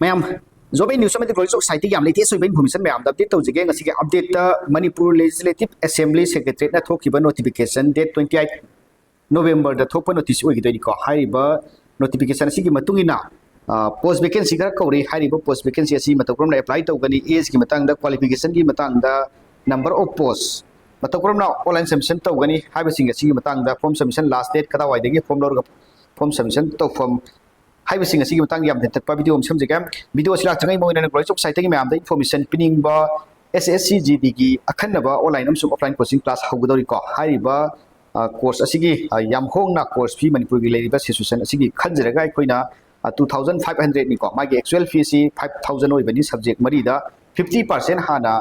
ma'am जोबे news में project society की लेटेस्ट सोइबा इन्फॉर्मेशन मैम अपडेट तौजगे ngasi update Manipur legislative assembly secretariat ना थोकिबा नोटिफिकेशन डेट 28 नवंबर दा थोकपा नोटिस ओइगिदोनि को हारिबा नोटिफिकेशन असिगी मतुंगिना पोस्ट वैकेंसी खर कौरी हारिबा पोस्ट वैकेंसी असी मतक्रमना अप्लाई तौगनी एज की मतंगदा क्वालिफिकेशन की मतंगदा नंबर ऑफ पोस्ट मतक्रमना ऑनलाइन सबमिशन तौगनी हाइबसिंग असिगी मतंगदा फॉर्म सबमिशन लास्ट डेट कदा वाइदगी फॉर्म लौरगा फॉर्म सबमिशन तौफम हाइबसिंग असिगी मतंग याम देतपा वीडियो हम समझगे वीडियो सिला चंगै मोइना प्रोजेक्ट साइट की मैम इन्फॉर्मेशन पिनिंगबा SSC GD की अखन्नबा ऑनलाइन अमसुम ऑफलाइन कोचिंग क्लास हौगदौरी को हारिबा कोर्स असिगी याम होंगना कोर्स फी मणिपुर की लेरिबा सिचुएशन असिगी खंजरगा अखोइना 2500 नि को मागी एक्चुअल फी सी 5000 ओइबनी सब्जेक्ट मरीदा 50% हाना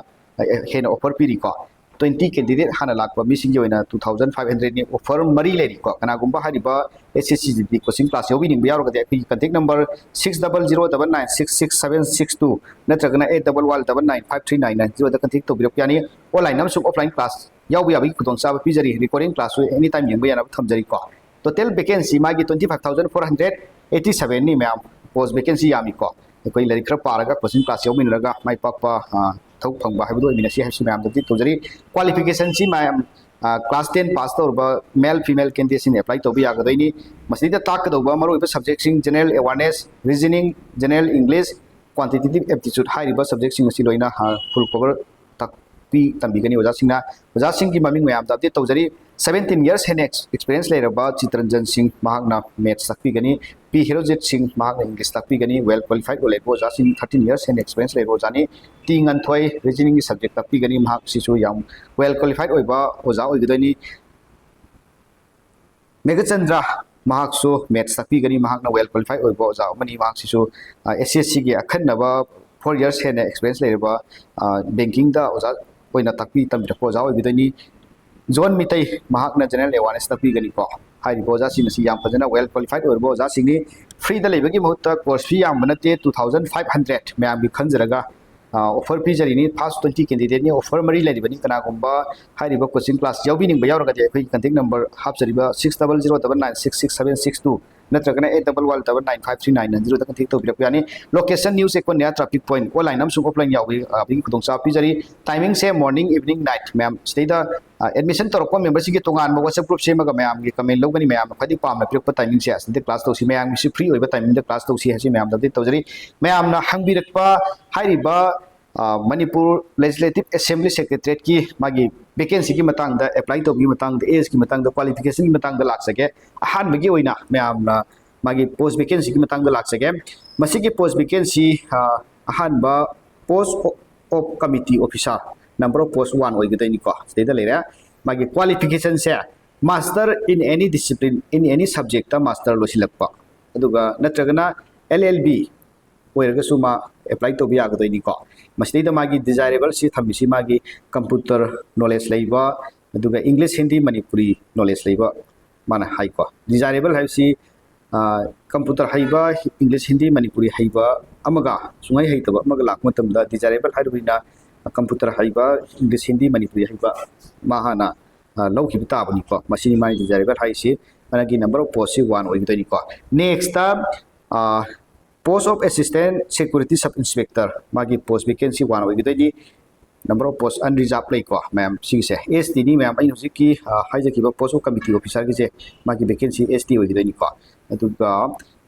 हेन ऑफर पीरी को 20 कैंडिडेट हाना लाखबा मिसिंग जोइना 2500 नि ऑफर मरी लेरी को कनागुंबा हारिबा SSC GD कोचिंग क्लास योबी निंग यारोगदे अखि कांटेक्ट नंबर 6009966762 नत्रगना 81195399 दा कांटेक्ट तोबिरक यानी ऑनलाइन अमसुम ऑफलाइन क्लास यावबी याबी खुदों चाबा पिजरी रिकॉर्डिंग क्लास एनी टाइम यंग याना थमजरी को टोटल वैकेंसी मागी 25487 नि मैम पोस्ट वैकेंसी यामी को कोई लरी खर पारगा कोचिंग क्लास योमिनरगा माइ पापा थौ फंगबा हाइबदो मिनसी हाइसि मैम दति तोजरी क्वालिफिकेशन सी मैम क्लास 10 पास तौरबा मेल फीमेल कैंडिडेट सिन अप्लाई तौबी यागदोइनी मसिदा ताकदौबा मरोइबा सब्जेक्ट सिंग general awareness reasoning general English quantitative aptitude हाइरिबा सब्जेक्ट सिंग असि लोइना फुल कवर पी तंबीगनी ओजासिंग की ममिंग मैम अपडेट तौजरी 17 years हेन एक्सपीरियंस लेरबा चित्रंजन सिंह महागना मैथ्स तकपीगनी पी हिरोजित सिंह महागना इंग्लिश तकपीगनी वेल क्वालिफाइड लेबो ओजासिंग 13 years हेन एक्सपीरियंस लेबो ओजानी टिंग अनथोय रीजनिंग की सब्जेक्ट तकपीगनी महाग सिसु याम वेल क्वालिफाइड ओइबा ओजा ओइगदनी मेघचंद्र महागसु मैथ्स तकपीगनी महागना वेल क्वालिफाइड ओइबा ओजा मनी महाग सिसु SSC की अखन्नबा 4 years हेन एक्सपीरियंस लेरबा बैंकिंग दा ओजा ओइना तकपी तंबिरको ओजा ओइगदनी जोन मितई महाकना जनरल अवेयरनेस तकपीगनी को हारिबो ओजा सिंगसी याम फजना वेल क्वालिफाइड ओरबो ओजा सिंगनी फ्री द लेबगी महत्ता कोर्स फी याम बनते 2500 मैम भी खंजरगा ऑफर पीजरीनी फर्स्ट 20 कैंडिडेट ने ऑफर मरी लेरिबनी कनागुंबा हारिबो कोचिंग क्लास यावबी निंग यावरगदे अखै कांटेक्ट नंबर हापजरिबा 6009966762 नत्रगना 81195399 दा कांटेक्ट तौबिरक यानी लोकेशन न्यूज़ एको नया ट्रैफिक पॉइंट ऑनलाइन अमसुम ऑफलाइन यावबी अबी खुदोंसा पीजरी टाइमिंग से मॉर्निंग इवनिंग नाइट मैम स्टेदा एडमिशन तौरप मेंबर की तोान व्हाट्सएप ग्रुप से मैम की कमेंट लौगनी मैम खी पाम पीरप टाइमिंग से असते क्लास तौसी मैम की फ्री होइबा टाइमिंग क्लास तौसी है मैम अपडेट तौजरी मैम हंगबिरक्पा हाइरिबा मणिपुर लेजिस्लेटिव असेंबली सेक्रेटरीट की मागी वैकेंसी की मतंग अप्लाई तौबी मतंग एज की मतंग क्वालिफिकेशन की मतंग लाक्सगे अहानबगी ओइना मैम मागी पोस्ट वैकेंसी की मतंग लाक्सगे मसी की पोस्ट वैकेंसी अहानबा post of committee officer number of post 1 ओइगदनी को स्टेदा लेरे मागी क्वालिफिकेशन से master in any discipline in any subject master लोसिलक्पा अदुगा नत्रगना LLB ओइरगसु मा अप्लाई तौबी यागदनी को मस्तीदा मागी डिजायरेबल सी थमिसी मागी कंप्यूटर नॉलेज लेबा अदुगा इंग्लिश हिंदी मणिपुरी नॉलेज लेबा माना हाई को डिजायरेबल हाइसी कंप्यूटर हाइबा इंग्लिश हिंदी मणिपुरी हाइबा अमगा सुंगाई हाइतबा अमगा लाकमतमदा डिजायरेबल हाइरुबिना कंप्यूटर हाइबा इंग्लिश हिंदी मणिपुरी हाइबा माहाना लौखिब ताबनी को मसिनी माई डिजायरेबल हाइसी मानगी नंबर ऑफ पोस्ट 1 ओइगदनी को next post of assistant security sub inspector मागी पोस्ट वैकेंसी 1 ओइगदनी नंबर ऑफ पोस्ट अनरिजर्व लेको मैम सिंसे ST नि मैम आई हुजिक की हाइजकिबा पोस्ट ऑफ कमिटी ऑफिसर की जे मागी वैकेंसी ST ओइगदनी को अदुगा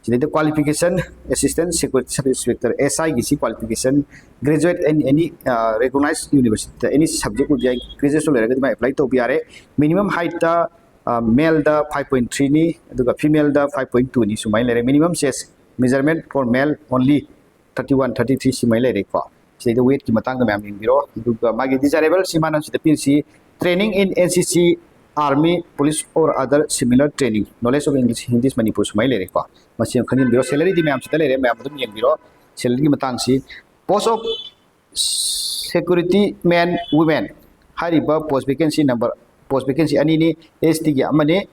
जिने qualification assistant security sub inspector SI की सी qualification graduate in any recognized university any subject उद ग्रेजुएशन लेरगदि मा अप्लाई तो बियारे मिनिमम हाइट दा मेल दा 5.3 नि अदुगा फीमेल दा 5.2 नि सुमाइ लेरे minimum size measurement for male only 31 33 सिमाइ लेरे को से द वेट की मतंग दा मैम इंगिरो अदुगा मागी डिजायरेबल सिमाना से पिनसी training in NCC army police और other similar training knowledge of English Hindi Manipur सुमाइ लेरे को मसिम खनिन बिरो सैलरी दी मैम से लेरे मैम तुम यंगिरो सैलरी की मतंग सी post of security man women हारिबा post vacancy number post vacancy अनि नि ST की अमने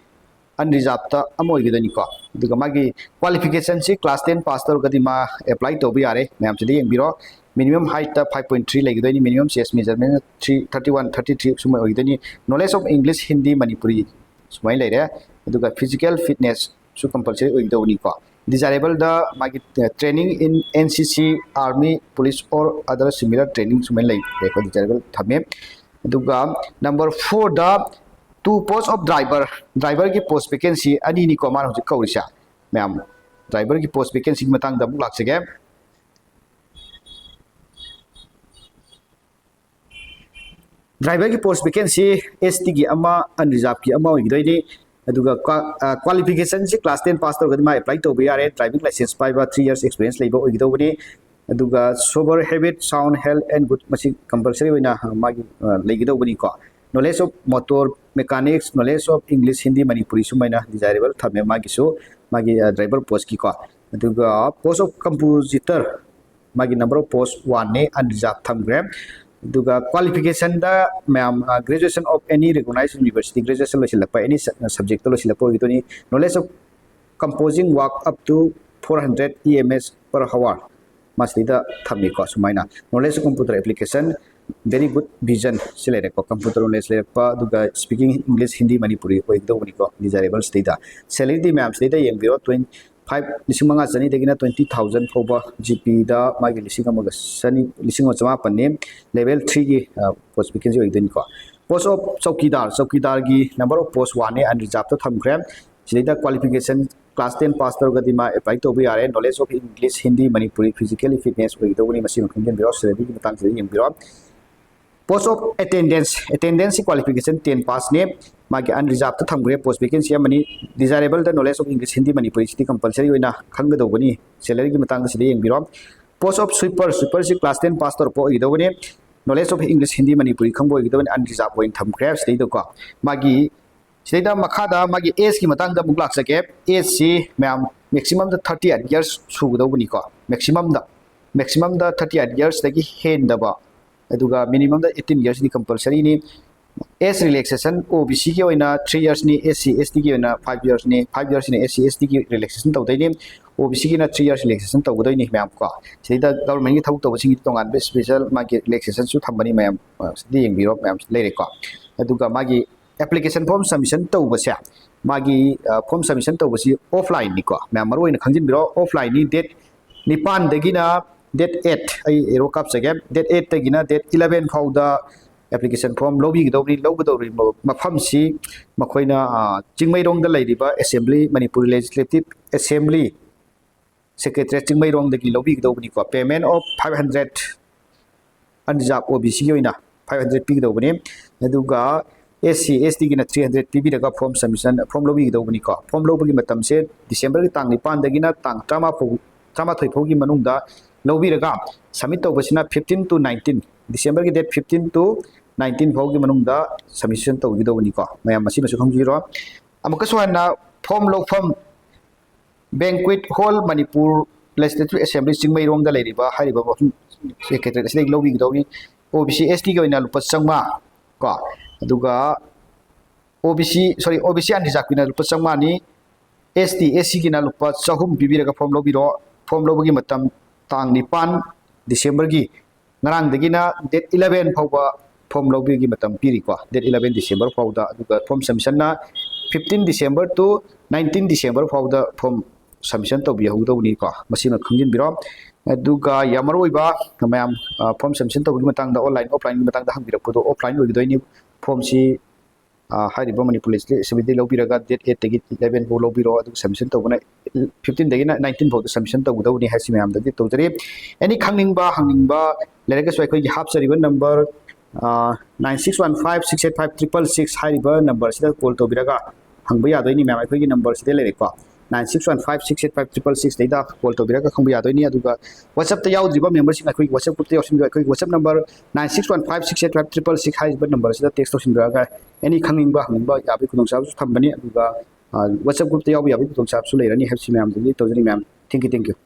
अनरिजर्व ता अमोइगदनी को दुगा मागी क्वालिफिकेशन सी क्लास 10 पास तौरगदि मा अप्लाई तौबी यारे मैम से यंगिरो मिनिमम हाइट 5.3 लेगदनी मिनिमम चेस्ट मेजरमेंट 31 33 सुमाइ ओइगदनी knowledge of English Hindi Manipuri सुमाइ लेरे अदुगा फिजिकल फिटनेस सु कंपलसरी ओइगदनी को desirable the magi training in NCC army police or other similar training sumen lai ko desirable thame aduga number 4 the two post of driver ki post vacancy ani ni ko man hojik kaurisa ma'am driver ki post vacancy ki matang da muk laksege driver ki post vacancy ST ki ama unreserved ki ama hoigidoi aduga qualification si class 10 pass tor gadma apply to be are driving license by 3 years experience leibo hoigidoi aduga sober habit sound health and good masi compulsory oina magi leigidoi ko knowledge of motor mechanics knowledge of English Hindi Manipuri sumaina desirable thame magi so magi driver post ki ko aduga post of compositor magi number of post 1 ne unreserved thamgram aduga qualification da ma'am graduation of any recognized university graduation losilakpa any subject to losilakpa gitoni knowledge of composing work up to 400 EMS per hour masida thami ko sumaina knowledge of computer application very good vision selere ko computer knowledge lekpa aduga speaking English Hindi Manipuri oidoni ko desirable state salary di ma'am state yang biro 5 lising mga sani degina 20,000 foba GP da magi lising mga sani lising sama panne level 3 gi post vacancy oidoni ko post of Chowkidar gi number of post 1 ne unreserved to thamgram sida qualification class 10 pass tor gadima apply to be are knowledge of English Hindi Manipuri physically fitness oidoni masi khanggen biro salary gi matang sari yang biro post of attendance qualification 10 pass ne magi unreserved to thamgre post vacancy amani desirable the knowledge of English Hindi Manipuri city compulsory oina khanggadobani salary gi matang sidi yengbiro post of sweeper si class 10 pass tor po idobani knowledge of English Hindi Manipuri khangbo idobani unreserved oin thamgre sidi ko magi sida makhada magi age ki matang da muklak sake age si ma'am maximum the 38 years sugudobani ko maximum da 38 years dagi hendaba aduga minimum da 18 years ni compulsory ni age relaxation OBC ki oina 3 years ni SC ST ki oina 5 years ni SC ST ki relaxation tawdai ni OBC ki na 3 years relaxation tawdai ni ma'am ko sida government ki thawuk tawsing tongan be special magi relaxation su thambani ma'am sidi yengbiro ma'am leire ko aduga magi application form submission tawbasa magi form submission tawbasi offline ni ko ma'am maroi na khangjin biro offline ni date nipan dagina date 8 ai ero kap sege date 8 tagina date 11 fauda application form lobby gidobri mafam si makoina Chingmeirong da leiriba assembly Manipur legislative assembly secretariat Chingmeirong dagi lobby gidobri ko payment of 500 unreserved OBC yoina 500 pi gidobri aduga SC ST gina 300 pi daga form submission form lobby gidobri ko form lobby matam se December ki tang 9 dagina tang 30 fogi manungda lobby raga submit tawbasina 15 to 19 December ki date 15 to 19 fogi manungda submission tawgidobani ko mayam masi masu khongjiro amaka sohana form Banquet Hall Manipur Legislative Assembly Chingmeirong da leiriba hariba secretary sleg lobby gidobni OBC ST ki oina lupa changma ko aduga OBC unreserved na lupa changma ni ST SC ki na lupa chahum bibiraga form lobby gi matam tang 9 December gi ngarang dagina date 11 fawba form lobby gi matam piri ko date 11 December fawda aduga form submission na 15 December to 19 December fawda form submission to bi hudawni ko masina khangjin biro aduga yamaroi ba mayam form submission to gi matang da online offline gi matang da hangbira photo offline ogidoini form si hariba Manipur legislative lobiraga date 8 tagi 11 bo lobiro adu submission to bana 15 dagina 19 bo submission to gudawni hasi mayam dagi tawjari any hangingba leraga so ekoi hapsariba number 9615685686 hariba number sida call to biraga hangba yadoini mayam ekoi number sida lere ko 9615685686 daida call to biraga khangba yadoini aduga WhatsApp ta yaudriba member sing ekoi WhatsApp put yasin ekoi WhatsApp number 9615685686 hariba number sida text to sindraga any khangingba yabi kunong sabu thambani aduga WhatsApp group ta yabi kunong sabu leirani hapsi mayam dagi tawjari mayam thank you